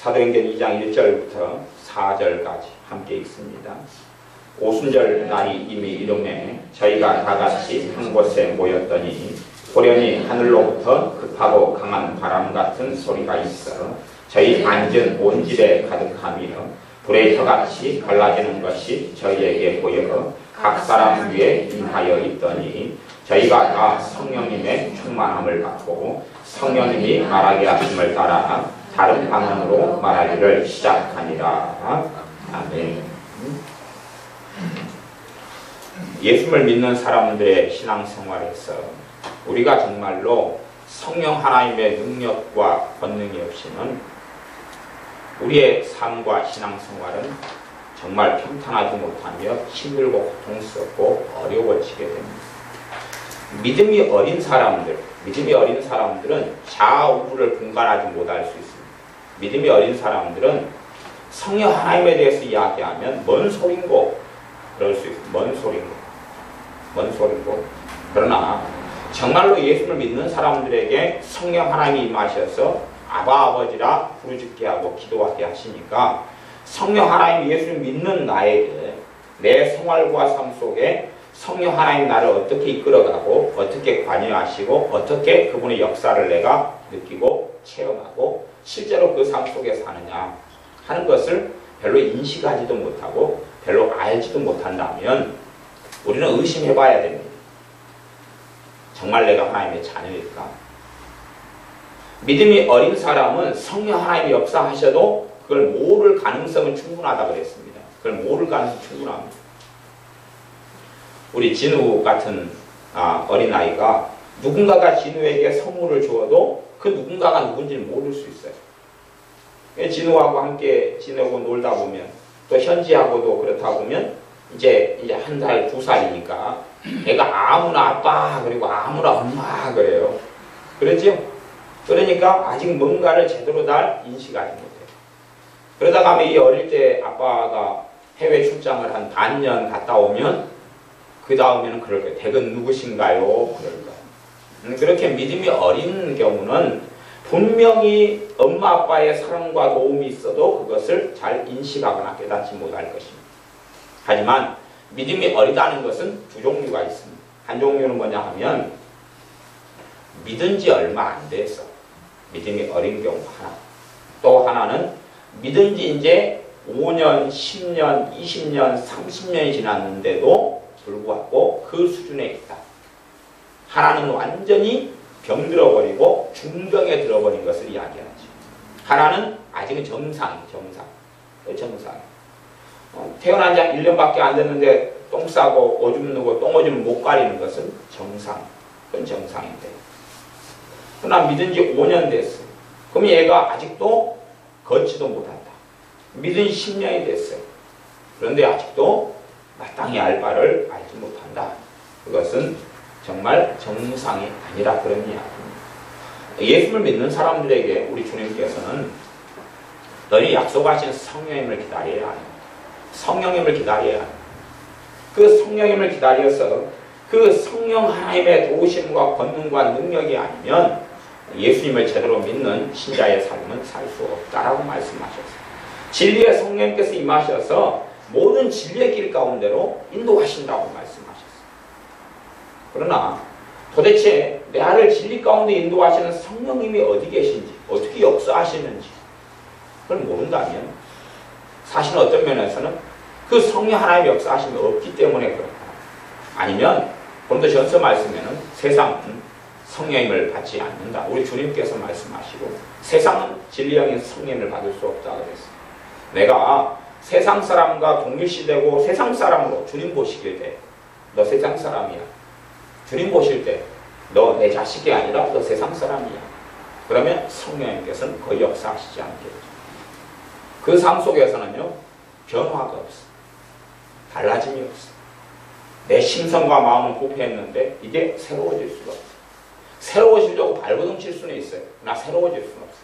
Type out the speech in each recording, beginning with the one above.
사도행전 2장 1절부터 4절까지 함께 읽습니다. 오순절 날이 이미 이름에 저희가 다같이 한 곳에 모였더니 호련히 하늘로부터 급하고 강한 바람 같은 소리가 있어 저희 앉은 온 집에 가득하며 불의 혀같이 갈라지는 것이 저희에게 보여 각 사람 위에 임하여 있더니 저희가 다 성령님의 충만함을 받고 성령님이 말하게 하심을 따라 다른 방언으로 말하기를 시작하니라. 아멘. 예수를 믿는 사람들의 신앙생활에서 우리가 정말로 성령 하나님의 능력과 권능이 없이는 우리의 삶과 신앙생활은 정말 평탄하지 못하며 힘들고 고통스럽고 어려워지게 됩니다. 믿음이 어린 사람들은 좌우를 분간하지 못할 수 있습니다. 믿음이 어린 사람들은 성령 하나님에 대해서 이야기하면 뭔 소린고 그럴 수 있습니다. 뭔 소린고. 그러나 정말로 예수를 믿는 사람들에게 성령 하나님이 임하셔서 아바 아버지라 부르짖게 하고 기도하게 하시니까 성령 하나님 예수를 믿는 나에게 내 생활과 삶 속에 성령 하나님 나를 어떻게 이끌어가고 어떻게 관여하시고 어떻게 그분의 역사를 내가 느끼고 체험하고 실제로 그 삶 속에 사느냐 하는 것을 별로 인식하지도 못하고 별로 알지도 못한다면 우리는 의심해 봐야 됩니다. 정말 내가 하나님의 자녀일까? 믿음이 어린 사람은 성령 하나님이 역사하셔도 그걸 모를 가능성은 충분하다고 그랬습니다. 그걸 모를 가능성이 충분합니다. 우리 진우 같은 어린아이가 누군가가 진우에게 선물을 주어도 그 누군가가 누군지를 모를 수 있어요. 진우하고 함께 지내고 놀다 보면 또 현지하고도 그렇다 보면 이제 1살, 2살이니까 애가 아무나 아빠 그리고 아무나 엄마 그래요. 그렇죠? 그러니까 아직 뭔가를 제대로 잘 인식하지 못해요. 그러다가 이 어릴 때 아빠가 해외 출장을 한 반년 갔다 오면 그 다음에는 그럴 거예요. 댁은 누구신가요? 그럴 거예요. 그렇게 믿음이 어린 경우는 분명히 엄마 아빠의 사랑과 도움이 있어도 그것을 잘 인식하거나 깨닫지 못할 것입니다. 하지만 믿음이 어리다는 것은 두 종류가 있습니다. 한 종류는 뭐냐 하면 믿은 지 얼마 안 돼서 믿음이 어린 경우 하나, 또 하나는 믿은 지 이제 5년, 10년, 20년, 30년이 지났는데도 불구하고 그 수준에 있다. 하나는 완전히 병들어버리고 중병에 들어버린 것을 이야기하죠. 하나는 아직은 정상. 태어난 지 1년밖에 안 됐는데 똥 싸고 오줌 누고 똥 오줌을 못 가리는 것은 정상. 그건 정상인데. 그러나 믿은 지 5년 됐어요. 그럼 얘가 아직도 걷지도 못한다. 믿은 10년이 됐어요. 그런데 아직도 마땅히 알 바를 알지 못한다. 그것은 정말 정상이 아니라 그런 이야기입니다. 예수를 믿는 사람들에게 우리 주님께서는 너희 약속하신 성령님을 기다려야 합니다. 성령님을 기다려야 합니다. 그 성령님을 기다려서 그 성령 하나님의 도우심과 권능과 능력이 아니면 예수님을 제대로 믿는 신자의 삶은 살 수 없다라고 말씀하셨어요. 진리의 성령님께서 임하셔서 모든 진리의 길 가운데로 인도하신다고 말씀하셨어요. 그러나 도대체 나를 진리 가운데 인도하시는 성령님이 어디 계신지, 어떻게 역사하시는지 그걸 모른다면 사실 어떤 면에서는 그 성령 하나님의 역사하심이 없기 때문에 그렇다. 아니면 고린도전서 말씀에는 세상은 성령님을 받지 않는다. 우리 주님께서 말씀하시고 세상은 진리형인 성령님을 받을 수 없다고 그랬어요. 내가 세상 사람과 동일시되고 세상 사람으로 주님 보시길 때 너 세상 사람이야. 주님 보실 때 너 내 자식이 아니라 너 세상 사람이야. 그러면 성령님께서는 거의 역사하시지 않겠죠. 그 삶 속에서는요 변화가 없어. 달라짐이 없어. 내 심성과 마음은 부패했는데 이게 새로워질 수가 없어. 새로워지려고 발버둥 칠 수는 있어요. 그러나 새로워질 수는 없어.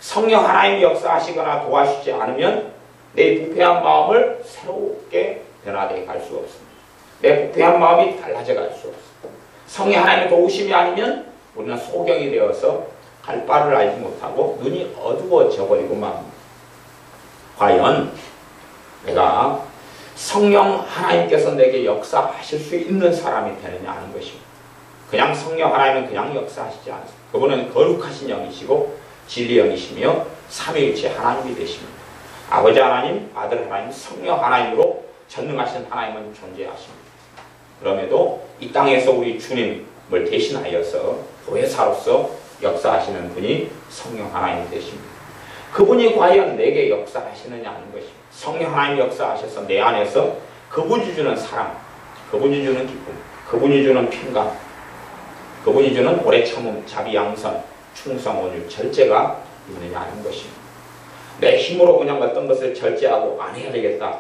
성령 하나님이 역사하시거나 도와주지 않으면 내 부패한 마음을 새롭게 변화되게 갈 수가 없습니다. 내 부패한 마음이 달라져 갈 수 없어. 성령 하나님의 도우심이 아니면 우리는 소경이 되어서 갈 바를 알지 못하고 눈이 어두워져 버리고 맙니다. 과연 내가 성령 하나님께서 내게 역사하실 수 있는 사람이 되느냐 하는 것입니다. 그냥 성령 하나님은 그냥 역사하시지 않습니다. 그분은 거룩하신 영이시고 진리 영이시며 삼위일체 하나님이 되십니다. 아버지 하나님, 아들 하나님, 성령 하나님으로 전능하신 하나님은 존재하십니다. 그럼에도 이 땅에서 우리 주님을 대신하여서 보혜사로서 역사하시는 분이 성령 하나님이 되십니다. 그분이 과연 내게 역사하시느냐 하는 것입니다. 성령 하나님이 역사하셔서 내 안에서 그분이 주는 사랑, 그분이 주는 기쁨, 그분이 주는 평강, 그분이 주는 오래 참음, 자비, 양선, 충성, 온유, 절제가 있느냐 하는 것입니다. 내 힘으로 그냥 어떤 것을 절제하고 안 해야 되겠다.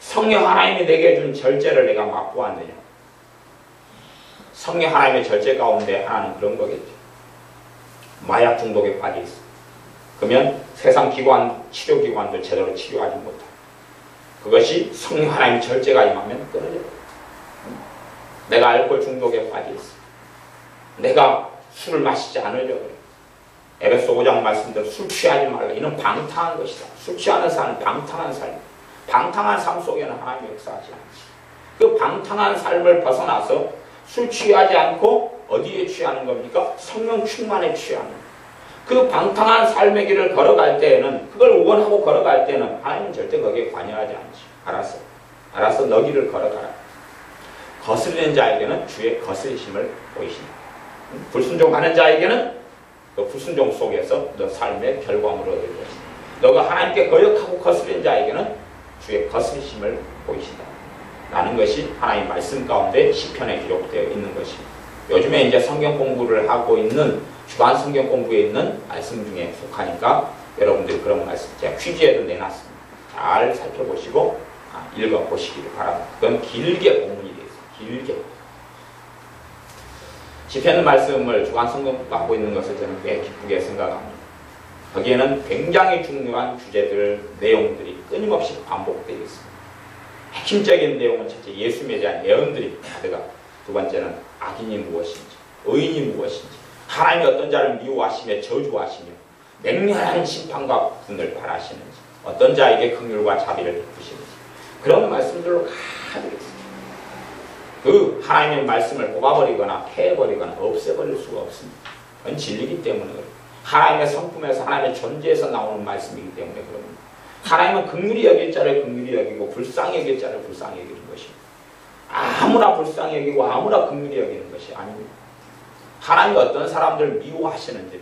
성령 하나님이 내게 준 절제를 내가 맛보았느냐. 성령 하나님의 절제 가운데 하나는 그런 거겠죠. 마약 중독에 빠져 있어. 그러면 세상 기관, 치료기관도 제대로 치료하지 못하고 그것이 성령 하나님의 절제가 임하면 끊어져요. 내가 알코올 중독에 빠져 있어. 내가 술을 마시지 않으려고 그래. 에베소 5장 말씀대로 술 취하지 말라. 이는 방탕한 것이다. 술 취하는 삶은 방탕한 삶. 방탕한 삶 속에는 하나님이 역사하지 않지. 그 방탕한 삶을 벗어나서 술 취하지 않고 어디에 취하는 겁니까? 성령 충만에 취하는. 그 방탕한 삶의 길을 걸어갈 때에는, 그걸 원하고 걸어갈 때는 하나님은 절대 거기에 관여하지 않지. 알았어 너 길을 걸어가라. 거스르는 자에게는 주의 거스리심을 보이신다. 불순종하는 자에게는 그 불순종 속에서 너 삶의 결과물을 얻을 것이다. 너가 하나님께 거역하고 거스르는 자에게는 주의 거스리심을 보이신다. 라는 것이 하나님 말씀 가운데 시편에 기록되어 있는 것입니다. 요즘에 이제 성경 공부를 하고 있는 주간 성경 공부에 있는 말씀 중에 속하니까 여러분들이 그런 말씀 제가 퀴즈에도 내놨습니다. 잘 살펴보시고 읽어보시기를 바랍니다. 그건 길게 본문이 되어 있습니다. 길게. 시편 말씀을 주간 성경 받고 있는 것을 저는 꽤 기쁘게 생각합니다. 거기에는 굉장히 중요한 주제들, 내용들이 끊임없이 반복되어 있습니다. 핵심적인 내용은 첫째 예수님에 대한 예언들이 가득하고, 두 번째는 악인이 무엇인지, 의인이 무엇인지, 하나님이 어떤 자를 미워하시며 저주하시며 맹렬한 심판과 분을 바라시는지, 어떤 자에게 긍휼과 자비를 베푸시는지, 그런 말씀들로 가득 있습니다. 그 하나님의 말씀을 뽑아버리거나 패해버리거나 없애버릴 수가 없습니다. 그건 진리이기 때문에 그래요. 하나님의 성품에서, 하나님의 존재에서 나오는 말씀이기 때문에 그럽니다. 하나님은 긍휼히 여길 자를 긍휼히 여기고 불쌍히 여길 자를 불쌍히 여기는 것입니다. 아무나 불쌍히 여기고 아무나 긍휼히 여기는 것이 아닙니다. 하나님이 어떤 사람들을 미워하시는지를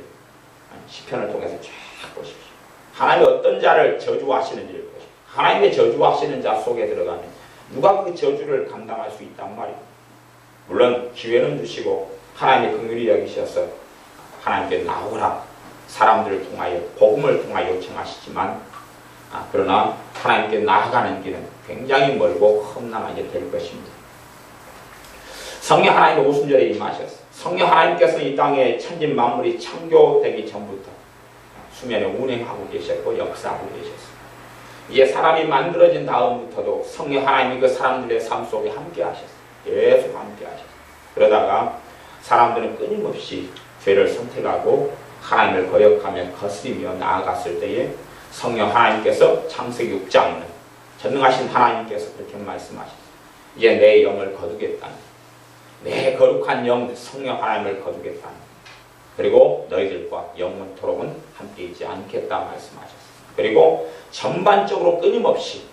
시편을 통해서 쫙 보십시오. 하나님이 어떤 자를 저주하시는지를 보십시오. 하나님의 저주하시는 자 속에 들어가면 누가 그 저주를 감당할 수 있단 말이에요. 물론 기회는 주시고 하나님의 긍휼히 여기셔서 하나님께 나오라 사람들을 통하여 복음을 통하여 요청하시지만 그러나 하나님께 나아가는 길은 굉장히 멀고 험난하게 될 것입니다. 성령 하나님의 오순절에 임하셨어. 성령 하나님께서 이 땅에 천진 만물이 창조되기 전부터 수면에 운행하고 계셨고 역사하고 계셨어요. 이제 사람이 만들어진 다음부터도 성령 하나님이 그 사람들의 삶 속에 함께 하셨어요. 계속 함께 하셨어요. 그러다가 사람들은 끊임없이 죄를 선택하고 하나님을 거역하며 거스리며 나아갔을 때에 성령 하나님께서 창세기 6장에는 전능하신 하나님께서 그렇게 말씀하셨어요. 이제 내 영을 거두겠다. 내 거룩한 영 성령 하나님을 거두겠다. 그리고 너희들과 영원토록은 함께 있지 않겠다 말씀하셨어요. 그리고 전반적으로 끊임없이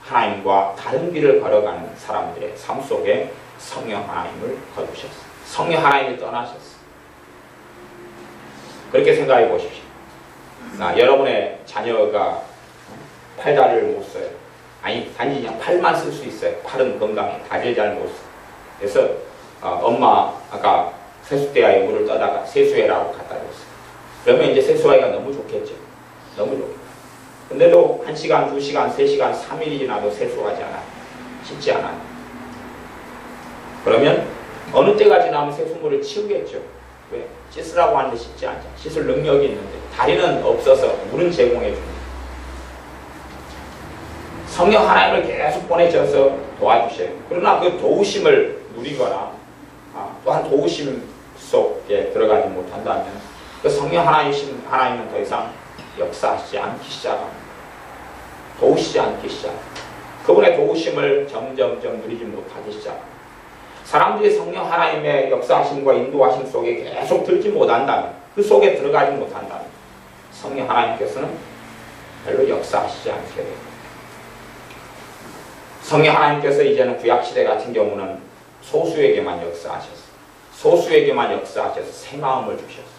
하나님과 다른 길을 걸어가는 사람들의 삶 속에 성령 하나님을 거두셨어요. 성령 하나님이 떠나셨어요. 그렇게 생각해 보십시오. 여러분의 자녀가 팔다리를 못 써요. 아니 단지 그냥 팔만 쓸 수 있어요. 팔은 건강해. 다리를 잘 못 써. 그래서 엄마 아까 세수대야에 물을 떠다가 세수해라고 갖다 줬어요. 그러면 이제 세수하기가 너무 좋겠죠. 너무 좋겠죠. 근데도 1시간, 2시간, 3시간, 3일이 지나도 세수하지 않아요. 씻지 않아요. 그러면 어느 때가 지나면 세수물을 치우겠죠. 왜? 씻으라고 하는데 씻지 않죠. 씻을 능력이 있는데 다리는 없어서 물은 제공해 줍니다. 성령 하나님을 계속 보내셔서 도와주셔요. 그러나 그 도우심을 누리거나 또한 도우심 속에 들어가지 못한다면 그 성령 하나이신 하나님은 더 이상 역사하시지 않기 시작합니다. 도우시지 않기 시작. 그분의 도우심을 점점점 누리지 못하기 시작. 사람들이 성령 하나님의 역사하심과 인도하심 속에 계속 들지 못한다면, 그 속에 들어가지 못한다면 성령 하나님께서는 별로 역사하시지 않게 됩니다. 성령 하나님께서 이제는 구약시대 같은 경우는 소수에게만 역사하셨어요. 소수에게만 역사하셔서 새 마음을 주셨어요.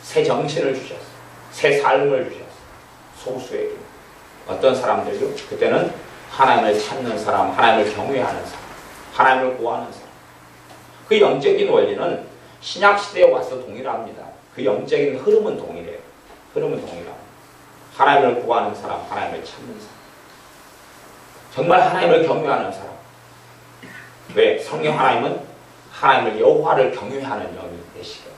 새 정신을 주셨어요. 새 삶을 주셨어요. 소수에게. 어떤 사람들요? 그때는 하나님을 찾는 사람, 하나님을 경외하는 사람, 하나님을 구하는 사람. 그 영적인 원리는 신약시대에 와서 동일합니다. 그 영적인 흐름은 동일해요. 흐름은 동일합니다. 하나님을 구하는 사람, 하나님을 찾는 사람. 정말 하나님을 경외하는 사람. 왜? 성령 하나님은 하나님을 여호와를 경외하는 영이 되시거든요.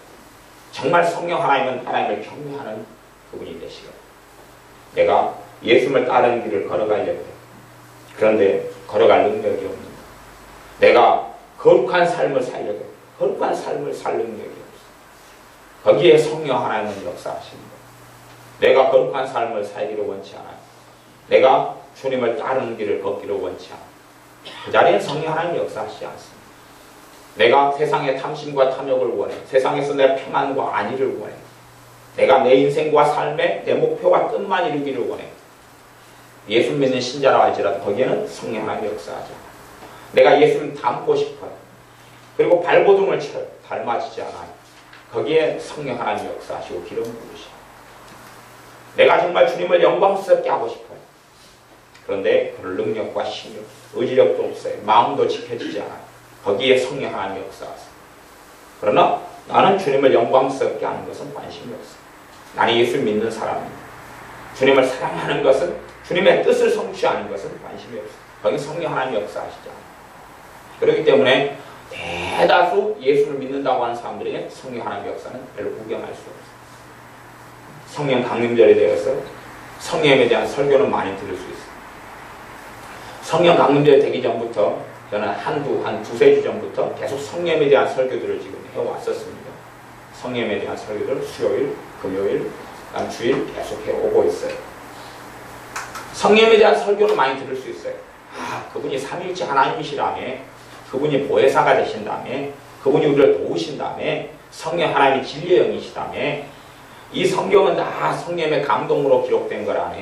정말 성령 하나님은 하나님을 경외하는 그분이 되시거든요. 내가 예수님을 따르는 길을 걸어가려고 해요. 그런데 걸어갈 능력이 없는 거예요. 내가 거룩한 삶을 살려고 해요. 거룩한 삶을 살 능력이 없어요. 거기에 성령 하나님은 역사하십니다. 내가 거룩한 삶을 살기를 원치 않아요. 내가 주님을 따르는 길을 걷기를 원치 않아요. 그 자리에 성령 하나님이 역사하시지 않습니다. 내가 세상의 탐심과 탐욕을 원해. 세상에서 내 평안과 안위를 원해. 내가 내 인생과 삶에 내 목표와 뜻만 이루기를 원해. 예수 믿는 신자라 할지라도 거기에는 성령 하나님이 역사하지 않아요. 내가 예수님 닮고 싶어요. 그리고 발버둥을 쳐요. 닮아지지 않아요. 거기에 성령 하나님이 역사하시고 기름 부으시고. 내가 정말 주님을 영광스럽게 하고 싶어요. 그런데 그럴 능력과 신력, 의지력도 없어요. 마음도 지켜지지 않아요. 거기에 성령 하나님이 역사하세요. 그러나 나는 주님을 영광스럽게 하는 것은 관심이 없어요. 나는 예수 믿는 사람입니다. 주님을 사랑하는 것은, 주님의 뜻을 성취하는 것은 관심이 없어요. 거기 성령 하나님이 역사하시지 않아요. 그렇기 때문에 대다수 예수를 믿는다고 하는 사람들에게 성령 하나님의 역사는 별로 구경할 수 없어요. 성령 강림절에 대해서 성령에 대한 설교는 많이 들을 수 있어요. 성령 강림절이 되기 전부터 저는 한 두세 주 전부터 계속 성령에 대한 설교들을 지금 해왔었습니다. 성령에 대한 설교를 수요일, 금요일, 주일 계속 해오고 있어요. 성령에 대한 설교는 많이 들을 수 있어요. 그분이 삼위일체 하나님이시라며, 그분이 보혜사가 되신다며, 그분이 우리를 도우신다며, 성령 하나님이 진리의 영이시다며, 이 성경은 다 성령의 감동으로 기록된 거라며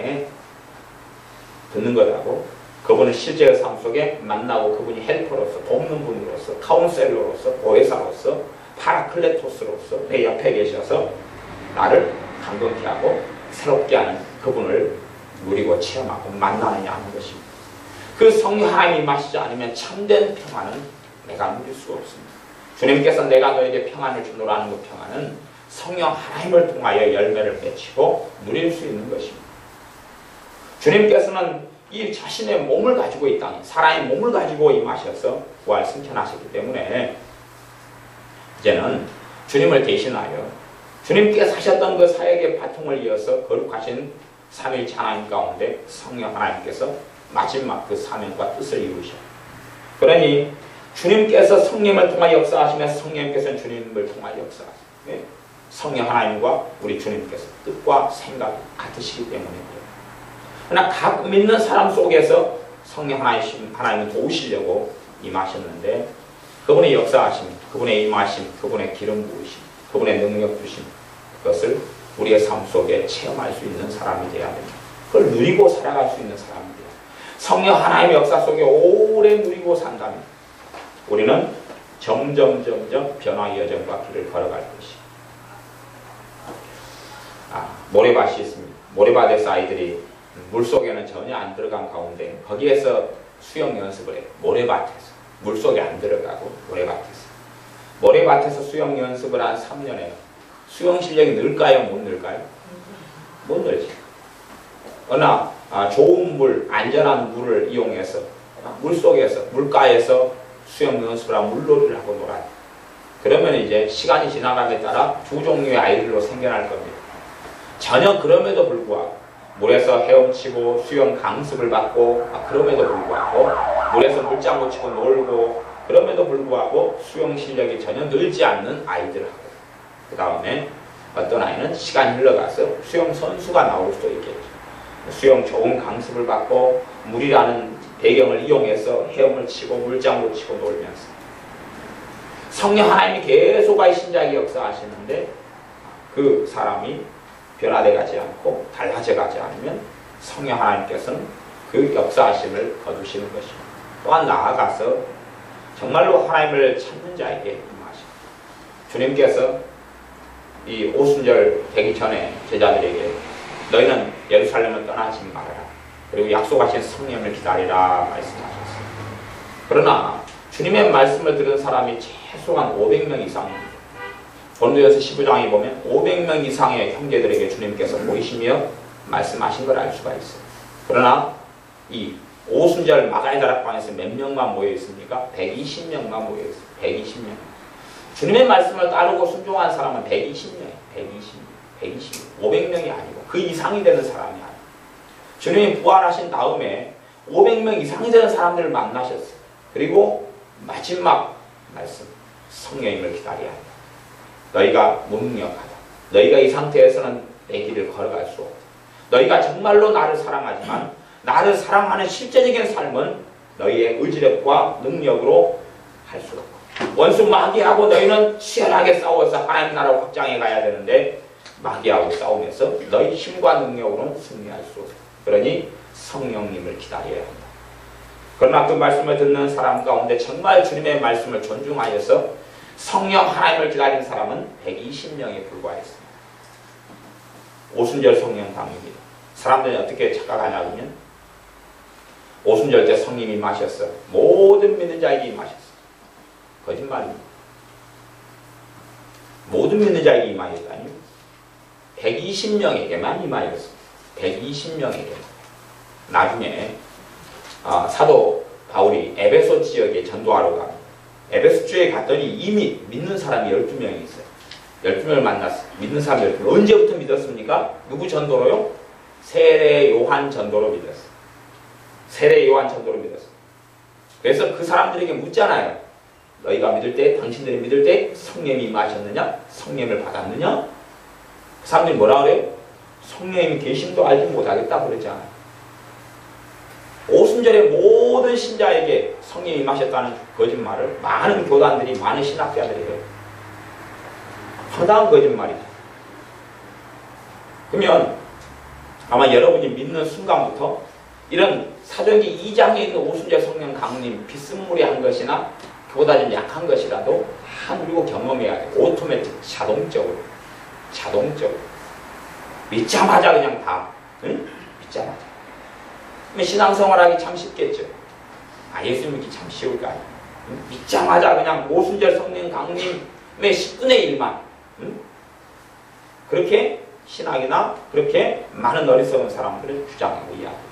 듣는 거라고. 그분은 실제의 삶 속에 만나고 그분이 헬퍼로서, 돕는 분으로서, 카운셀러로서, 보혜사로서, 파라클레토스로서 내 옆에 계셔서 나를 감동케 하고 새롭게 하는 그분을 누리고 체험하고 만나느냐 하는 것입니다. 그 성령 하나님이 임하시지 않으면 참된 평안은 내가 누릴 수가 없습니다. 주님께서 내가 너에게 평안을 주노라는 그 평안은 성령 하나님을 통하여 열매를 맺히고 누릴 수 있는 것입니다. 주님께서는 이 자신의 몸을 가지고 이 땅에, 사람의 몸을 가지고 임하셔서 부활 승천하셨기 때문에 이제는 주님을 대신하여 주님께서 하셨던 그 사역의 바통을 이어서 거룩하신 삼위일체 하나님 가운데 성령 하나님께서 마지막 그 사명과 뜻을 이루셔. 그러니 주님께서 성령을 통하여 역사하시면서 성령께서는 주님을 통하여 역사하시고, 성령 하나님과 우리 주님께서 뜻과 생각이 같으시기 때문에 그래요. 그러나 각 믿는 사람 속에서 성령 하나님은 도우시려고 임하셨는데 그분의 역사하심, 그분의 임하심, 그분의 기름 부으심, 그분의 능력 주심, 그것을 우리의 삶 속에 체험할 수 있는 사람이 되어야 됩니다. 그걸 누리고 살아갈 수 있는 사람이 돼요. 성령 하나님의 역사 속에 오래 누리고 산다면 우리는 점점 변화의 여정과 길을 걸어갈 것이에요. 모래밭이 있습니다. 모래밭에서 아이들이 물속에는 전혀 안 들어간 가운데 거기에서 수영 연습을 해요. 모래밭에서. 물속에 안 들어가고 모래밭에서 수영 연습을 한 3년에 수영 실력이 늘까요? 못 늘까요? 못 늘지. 그러나 좋은 물, 안전한 물을 이용해서 물속에서, 물가에서 수영 연습을 하고 물놀이를 하고 놀아요. 그러면 이제 시간이 지나감에 따라 두 종류의 아이들로 생겨날 겁니다. 전혀 그럼에도 불구하고 물에서 헤엄치고 수영 강습을 받고 그럼에도 불구하고 물에서 물장구 치고 놀고 그럼에도 불구하고 수영 실력이 전혀 늘지 않는 아이들하고 그 다음에 어떤 아이는 시간이 흘러가서 수영 선수가 나올 수도 있겠죠. 수영 좋은 강습을 받고 물이라는 배경을 이용해서 헤엄을 치고 물장구 치고 놀면서 성령 하나님이 계속 신자에게 역사하시는데 그 사람이 변화돼 가지 않고 달라져 가지 않으면 성령 하나님께서는 그 역사하심을 거두시는 것입니다. 또한 나아가서 정말로 하나님을 찾는 자에게 임하십니다. 주님께서 이 오순절 되기 전에 제자들에게 너희는 예루살렘을 떠나지 말아라. 그리고 약속하신 성령을 기다리라 말씀하셨어요. 그러나 주님의 말씀을 들은 사람이 최소한 500명 이상입니다. 고린도전서 15장에 보면 500명 이상의 형제들에게 주님께서 보이시며 말씀하신 걸 알 수가 있어요. 그러나 이 오순절 마가의 다락방에서 몇 명만 모여 있습니까? 120명만 모여 있어요. 120명. 주님의 말씀을 따르고 순종한 사람은 120명이에요. 120명. 500명이 아니고 그 이상이 되는 사람이 아니에요. 주님이 부활하신 다음에 500명 이상이 되는 사람들을 만나셨어요. 그리고 마지막 말씀, 성령님을 기다려야 한다. 너희가 무능력하다. 너희가 이 상태에서는 내 길을 걸어갈 수 없다. 너희가 정말로 나를 사랑하지만 나를 사랑하는 실제적인 삶은 너희의 의지력과 능력으로 할 수가 없고 원수 마귀하고 너희는 치열하게 싸워서 하나님 나라 확장해 가야 되는데 마귀하고 싸우면서 너희 힘과 능력으로는 승리할 수 없다. 그러니 성령님을 기다려야 한다. 그러나 그 말씀을 듣는 사람 가운데 정말 주님의 말씀을 존중하여서 성령 하나님을 기다리는 사람은 120명에 불과했습니다. 오순절 성령 강입니다. 사람들이 어떻게 착각하냐면 오순절 때 성령이 임하셨어. 모든 믿는 자에게 임하셨어. 거짓말입니다. 모든 믿는 자에게 임하셨다니 120명에게만 임하였어. 120명에게. 나중에 사도 바울이 에베소 지역에 전도하러 가고 에베소 지역에 갔더니 이미 믿는 사람이 12명이 있어요. 12명을 만났어요. 믿는 사람이 12명. 언제부터 믿었습니까? 누구 전도로요? 세례 요한 전도로 믿었어요. 세례 요한 전도로 믿었어요. 그래서 그 사람들에게 묻잖아요. 너희가 믿을 때, 당신들이 믿을 때 성령이 임하셨느냐? 성령을 받았느냐? 그 사람들이 뭐라 그래요? 성령님이 계심도 알지 못하겠다 그러잖아요. 오순절에 모든 신자에게 성령이 임하셨다는 거짓말을 많은 교단들이, 많은 신학자들이 해요. 황당한 거짓말이죠. 그러면 아마 여러분이 믿는 순간부터 이런 사도행전 2장에 있는 오순절 성령 강림 비스무리한 것이나 그보다 좀 약한 것이라도 다 누리고 경험해야 돼요. 오토매틱, 자동적으로. 믿자마자 그냥 다. 응? 믿자마자. 그러면 신앙생활하기 참 쉽겠죠. 예수 믿기 참 쉬울 거 아니에요. 응? 믿자마자 그냥 오순절 성령 강림의 10분의 1만. 응? 그렇게 신학이나 그렇게 많은 어리석은 사람들을 주장하고 이야기해요.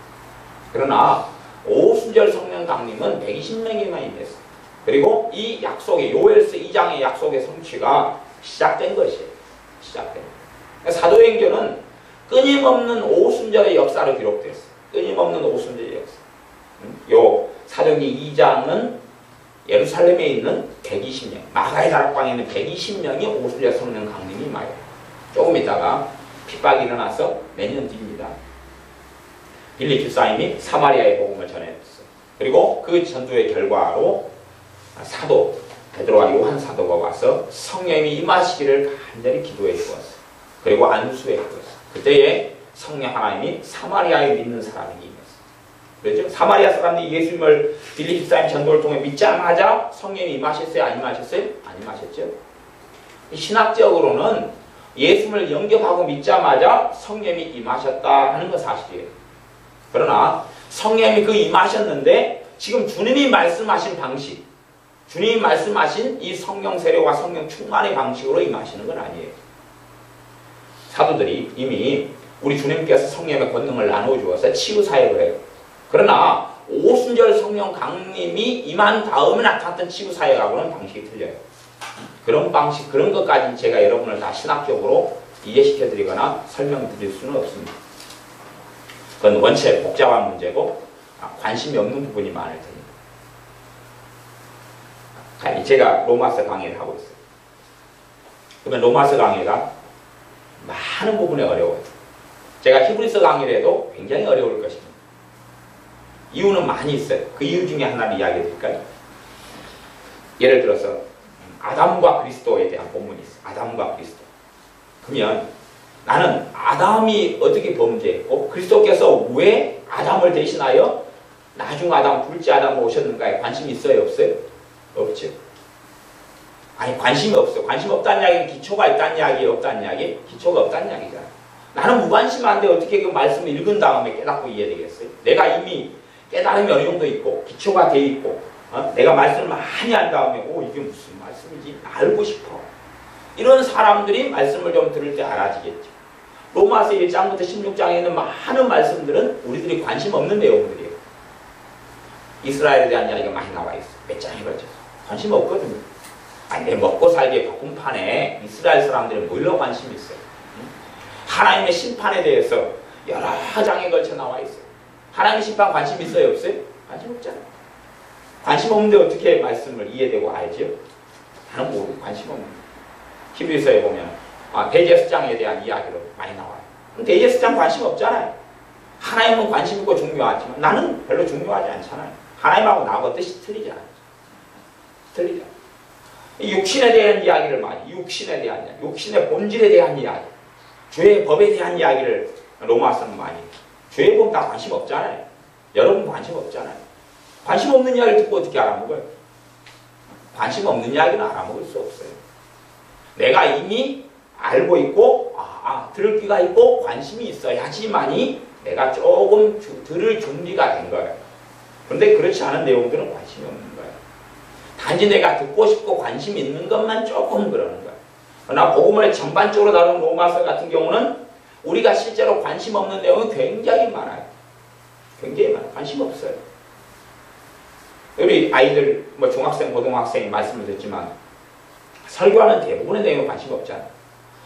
그러나 오순절 성령 강림은 120명에만 임했어요. 그리고 이 약속의 요엘서 2장의 약속의 성취가 시작된 것이에요. 시작된. 사도행전은 끊임없는 오순절의 역사로 기록됐어요. 끊임없는 오순절의 역사. 요 사도행전 2장은 예루살렘에 있는 120명, 마가의 다락방에 있는 120명이 오순절 성령 강림이 임하여 조금 있다가 핍박이 일어나서 몇 년 뒤입니다. 빌립 집사님이 사마리아의 복음을 전했어요. 그리고 그 전도의 결과로 사도 베드로와 요한 사도가 와서 성령이 임하시기를 간절히 기도해 주었어요. 그리고 안수해 주었어요. 그때에 성령 하나님이 사마리아에 믿는 사람에게 임했어요. 그렇죠? 사마리아 사람들이 예수님을 빌립 집사님 전도를 통해 믿자마자 성령이 임하셨어요? 안 임하셨어요? 안 임하셨죠? 신학적으로는 예수님을 영접하고 믿자마자 성령이 임하셨다 하는 건 사실이에요. 그러나 성령이 그 임하셨는데 지금 주님이 말씀하신 방식, 주님이 말씀하신 이 성령 세례와 성령 충만의 방식으로 임하시는 건 아니에요. 사도들이 이미 우리 주님께서 성령의 권능을 나누어 주어서 치유 사역을 해요. 그러나 오순절 성령 강림이 임한 다음에 나타났던 치유 사역하고는 방식이 틀려요. 그런 방식, 그런 것까지는 제가 여러분을 다 신학적으로 이해시켜 드리거나 설명드릴 수는 없습니다. 그건 원체 복잡한 문제고 관심이 없는 부분이 많을 테니까. 제가 로마서 강의를 하고 있어요. 그러면 로마서 강의가 많은 부분에 어려워요. 제가 히브리서 강의를 해도 굉장히 어려울 것입니다. 이유는 많이 있어요. 그 이유 중에 하나를 이야기해 드릴까요? 예를 들어서 아담과 그리스도에 대한 본문이 있어요. 아담과 그리스도. 그러면 나는 아담이 어떻게 범죄했고 그리스도께서 왜 아담을 대신하여 나중 아담, 둘째 아담으로 오셨는가에 관심이 있어요? 없어요? 없죠. 아니 관심이 없어. 관심 없다는 이야기는 기초가 있다는 이야기, 없다는 이야기? 기초가 없다는 이야기잖아. 나는 무관심한데 어떻게 그 말씀을 읽은 다음에 깨닫고 이해되겠어요? 내가 이미 깨달음이 어느 정도 있고 기초가 돼 있고 내가 말씀을 많이 한 다음에 이게 무슨 말씀이지? 알고 싶어. 이런 사람들이 말씀을 좀 들을 때 알아지겠죠. 로마서 1장부터 16장에 있는 많은 말씀들은 우리들이 관심 없는 내용들이에요. 이스라엘에 대한 이야기가 많이 나와 있어요. 몇 장에 걸쳐서. 관심 없거든요. 아니, 내 먹고 살기의 바꿈판에 이스라엘 사람들이 뭘로 관심이 있어요? 하나님의 심판에 대해서 여러 장에 걸쳐 나와 있어요. 하나님의 심판 관심 있어요? 없어요? 관심 없잖아요. 관심 없는데 어떻게 말씀을 이해되고 알죠? 나는 모르고 관심 없는 거예요. 히브리서에 보면 대제사장에 대한 이야기로 많이 나와요. 대제사장 관심 없잖아요. 하나님은 관심 있고 중요하지만 나는 별로 중요하지 않잖아요. 하나님하고 나하고 뜻이 틀리잖아요. 틀리죠. 육신에 대한 이야기를 많이, 육신에 대한 이야기, 육신의 본질에 대한 이야기, 죄의 법에 대한 이야기를 로마서는 많이 해요. 죄의 법 다 관심 없잖아요. 여러분 관심 없잖아요. 관심 없는 이야기를 듣고 어떻게 알아먹어요? 관심 없는 이야기는 알아먹을 수 없어요. 내가 이미 알고 있고 들을 귀가 있고 관심이 있어야지만이 내가 조금 들을 준비가 된 거예요. 그런데 그렇지 않은 내용들은 관심이 없는 거예요. 단지 내가 듣고 싶고 관심 있는 것만 조금 그러는 거예요. 그러나 복음을 전반적으로 다룬 로마서 같은 경우는 우리가 실제로 관심 없는 내용이 굉장히 많아요. 굉장히 많아요. 관심 없어요. 우리 아이들, 중학생, 고등학생이 말씀을 듣지만 설교하는 대부분의 내용에 관심 없잖아요.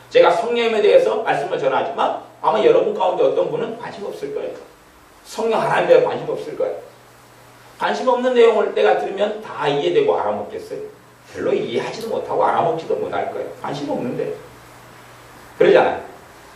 제가 성령에 대해서 말씀을 전하지만 아마 여러분 가운데 어떤 분은 관심 없을 거예요. 성령 하나님에 대해 관심 없을 거예요. 관심 없는 내용을 내가 들으면 다 이해되고 알아먹겠어요? 별로 이해하지도 못하고 알아먹지도 못할 거예요. 관심 없는데. 그러잖아요.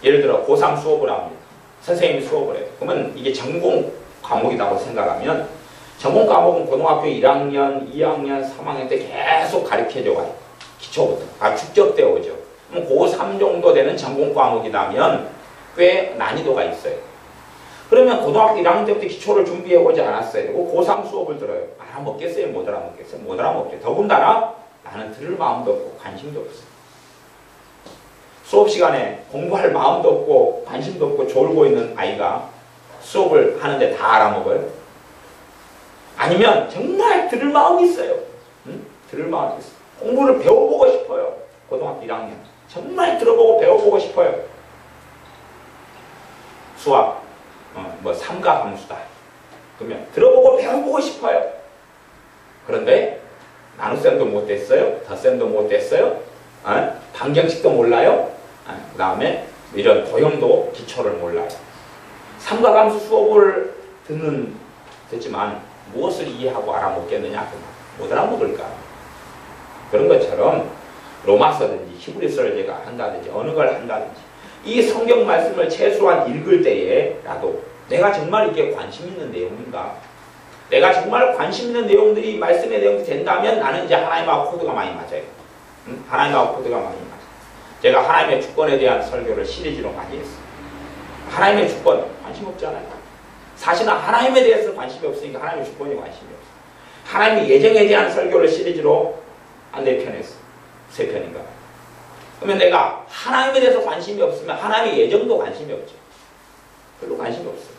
예를 들어 고3 수업을 합니다. 선생님이 수업을 해요. 그러면 이게 전공 과목이라고 생각하면 전공 과목은 고등학교 1학년, 2학년, 3학년 때 계속 가르쳐져 와요. 기초부터. 축적 때 오죠. 그럼 고3 정도 되는 전공 과목이라면 꽤 난이도가 있어요. 그러면 고등학교 1학년 때부터 기초를 준비해오지 않았어요. 고3 수업을 들어요. 알아먹겠어요? 못 알아먹겠어요? 못 알아먹죠. 더군다나 나는 들을 마음도 없고 관심도 없어요. 수업 시간에 공부할 마음도 없고 관심도 없고 졸고 있는 아이가 수업을 하는데 다 알아먹어요? 아니면 정말 들을 마음이 있어요. 들을 마음이 있어요. 공부를 배워보고 싶어요. 고등학교 1학년. 정말 들어보고 배워보고 싶어요. 수학, 삼가함수다. 그러면 들어보고 배워보고 싶어요. 그런데 나눗셈도 못 됐어요. 덧셈도 못 됐어요. 방정식도 몰라요. 그 다음에 이런 도형도 기초를 몰라요. 삼가함수 수업을 듣지만 무엇을 이해하고 알아먹겠느냐? 못 알아먹을까? 그런 것처럼 로마서든지 히브리서를 제가 한다든지 어느 걸 한다든지 이 성경 말씀을 최소한 읽을 때에라도 내가 정말 이게 관심 있는 내용인가? 내가 정말 관심 있는 내용들이 말씀의 내용이 된다면 나는 이제 하나님하고 코드가 많이 맞아요. 하나님하고 코드가 많이 맞아요. 제가 하나님의 주권에 대한 설교를 시리즈로 많이 했어요. 하나님의 주권 관심 없잖아요. 사실은 하나님에 대해서 관심이 없으니까 하나님의 주권에 관심이 없어요. 하나님의 예정에 대한 설교를 시리즈로 한 4편 했어요. 3편인가. 그러면 내가 하나님에 대해서 관심이 없으면 하나님의 예정도 관심이 없죠. 별로 관심이 없어요.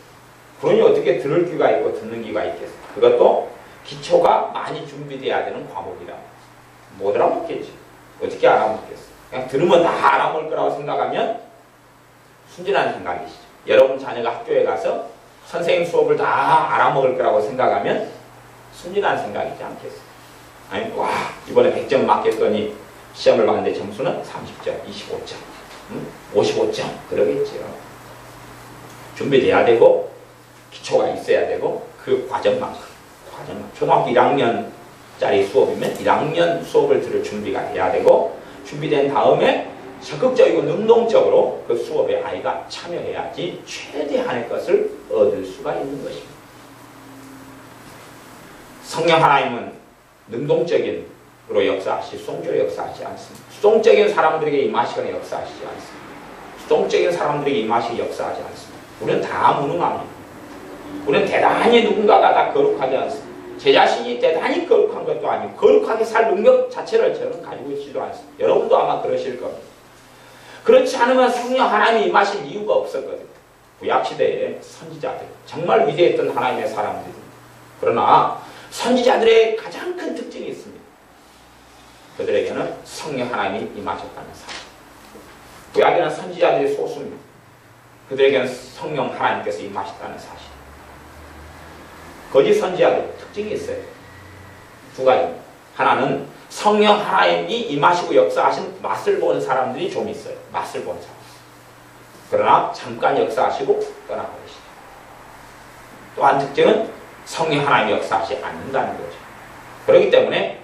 그러니 어떻게 들을 귀가 있고 듣는 귀가 있겠어요. 그것도 기초가 많이 준비돼야 되는 과목이라 못 알아먹겠지. 어떻게 알아먹겠어요. 그냥 들으면 다 알아먹을 거라고 생각하면 순진한 생각이시죠. 여러분 자녀가 학교에 가서 선생님 수업을 다 알아먹을 거라고 생각하면 순진한 생각이지 않겠어요. 아니, 와, 이번에 100점 맞겠더니 시험을 봤는데 점수는 30점, 25점, 55점 그러겠죠. 준비돼야 되고 기초가 있어야 되고 그 과정만큼 초등학교 1학년짜리 수업이면 1학년 수업을 들을 준비가 돼야 되고 준비된 다음에 적극적이고 능동적으로 그 수업에 아이가 참여해야지 최대한의 것을 얻을 수가 있는 것입니다. 성령 하나님은 능동적으로 역사하시, 수동적으로 역사하지 않습니다. 수동적인 사람들에게 임하시거나 역사하시지 않습니다. 수동적인 사람들에게 임하시기 역사하지 않습니다. 우리는 다 무능합니다. 우리는 대단히 누군가가 다 거룩하지 않습니다. 제 자신이 대단히 거룩한 것도 아니고 거룩하게 살 능력 자체를 저는 가지고 있지도 않습니다. 여러분도 아마 그러실 겁니다. 그렇지 않으면 성령 하나님이 임하실 이유가 없었거든요. 구약시대의 선지자들, 정말 위대했던 하나님의 사람들입니다. 그러나 선지자들의 가장 큰 특징이 있습니다. 그들에게는 성령 하나님이 임하셨다는 사실. 구약에는 선지자들이 소수입니다. 그들에게는 성령 하나님께서 임하셨다는 사실. 거짓 선지자들 특징이 있어요. 두 가지입니다. 하나는 성령 하나님이 임하시고 역사하신 맛을 보는 사람들이 좀 있어요. 맛을 보는 사람. 그러나 잠깐 역사하시고 떠나버리시죠. 또 한 특징은 성령 하나님이 역사하지 않는다는 거죠. 그렇기 때문에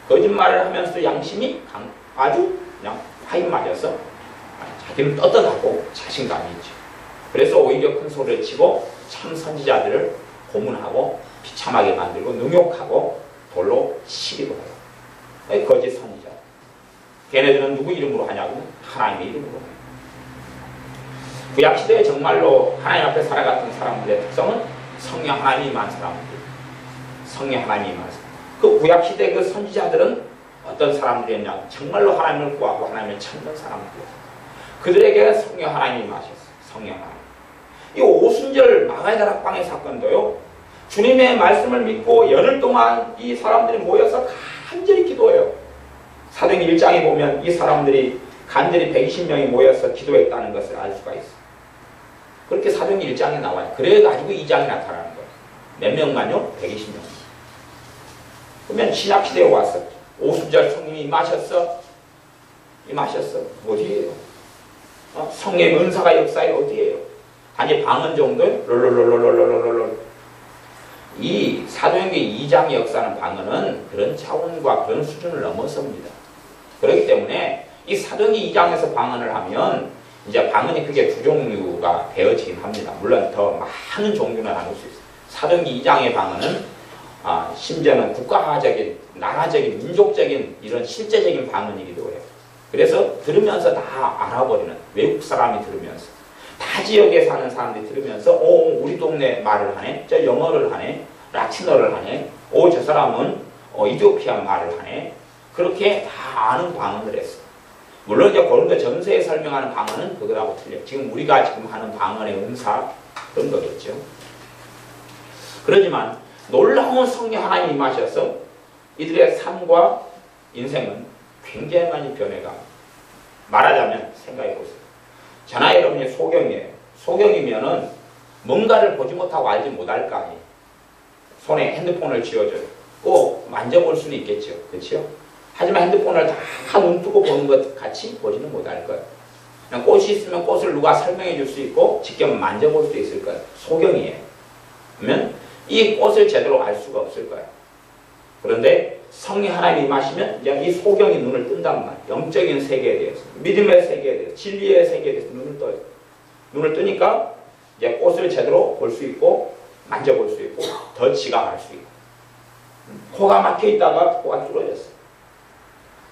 거짓말을 하면서 양심이 아주 그냥 화인 맞아서 자기는 떳떳하고 자신감이 있죠. 그래서 오히려 큰 소리를 치고 참 선지자들을 고문하고 비참하게 만들고 능욕하고 돌로 시기도 해요. 거짓 선지자. 걔네들은 누구 이름으로 하냐고? 하나님의 이름으로 해요. 구약시대에 정말로 하나님 앞에 살아갔던 사람들의 특성은 성령 하나님이 임한 사람들. 성령 하나님이 임한 사람. 그 구약시대 그 선지자들은 어떤 사람들이었냐? 정말로 하나님을 구하고 하나님을 찾는 사람들이었어요. 그들에게 성령 하나님이 임하셨어요. 성령 하나님. 이 오순절 마가의 다락방의 사건도요. 주님의 말씀을 믿고 열흘 동안 이 사람들이 모여서 간절히 기도해요. 사도행 1장에 보면 이 사람들이 간절히 120명이 모여서 기도했다는 것을 알 수가 있어요. 그렇게 사도행 1장에 나와요. 그래가지고 2장에 나타나는 거예요. 몇 명만요? 120명. 그러면 신약시대에 와서 오순절 성령이 임하셨어? 어디에요? 성령의 은사가 역사에 어디에요? 아니 방언 정도요? 롤롤롤롤롤롤롤. 이 사도행전 2장의 역사는 방언은 그런 차원과 그런 수준을 넘어섭니다. 그렇기 때문에 이 사도행전 2장에서 방언을 하면 이제 방언이 크게 두 종류가 되어지긴 합니다. 물론 더 많은 종류는 나눌 수 있어요. 사도행전 2장의 방언은 심지어는 국가적인, 나라적인, 민족적인 이런 실제적인 방언이기도 해요. 그래서 들으면서 다 알아버리는, 외국 사람이 들으면서 타 지역에 사는 사람들이 들으면서 우리 동네 말을 하네, 저 영어를 하네, 라틴어를 하네, 저 사람은 이디오피아 말을 하네. 그렇게 다 아는 방언을 했어. 물론 이제 고린도 전서에 설명하는 방언은 그거하고 틀려. 지금 우리가 지금 하는 방언의 은사 그런 거겠죠. 그렇지만 놀라운 성령 하나님이 임하셔서 이들의 삶과 인생은 굉장히 많이 변해가. 말하자면 생각해 보세요. 저나 여러분이 소경이에요. 소경이면은 뭔가를 보지 못하고 알지 못할 거 아니에요. 손에 핸드폰을 쥐어줘요. 꼭 만져볼 수는 있겠죠. 그렇죠? 하지만 핸드폰을 다 눈 뜨고 보는 것 같이 보지는 못할 거예요. 그냥 꽃이 있으면 꽃을 누가 설명해 줄 수 있고 직접 만져볼 수 있을 거예요. 소경이에요. 그러면 이 꽃을 제대로 알 수가 없을 거예요. 그런데 성령 하나님이 임하시면 이제 이 소경이 눈을 뜬단 말이에요. 영적인 세계에 대해서, 믿음의 세계에 대해서, 진리의 세계에 대해서 눈을 떠요. 눈을 뜨니까 이제 꽃을 제대로 볼 수 있고 만져볼 수 있고 더 지각할 수 있고. 코가 막혀 있다가 코가 뚫어졌어요.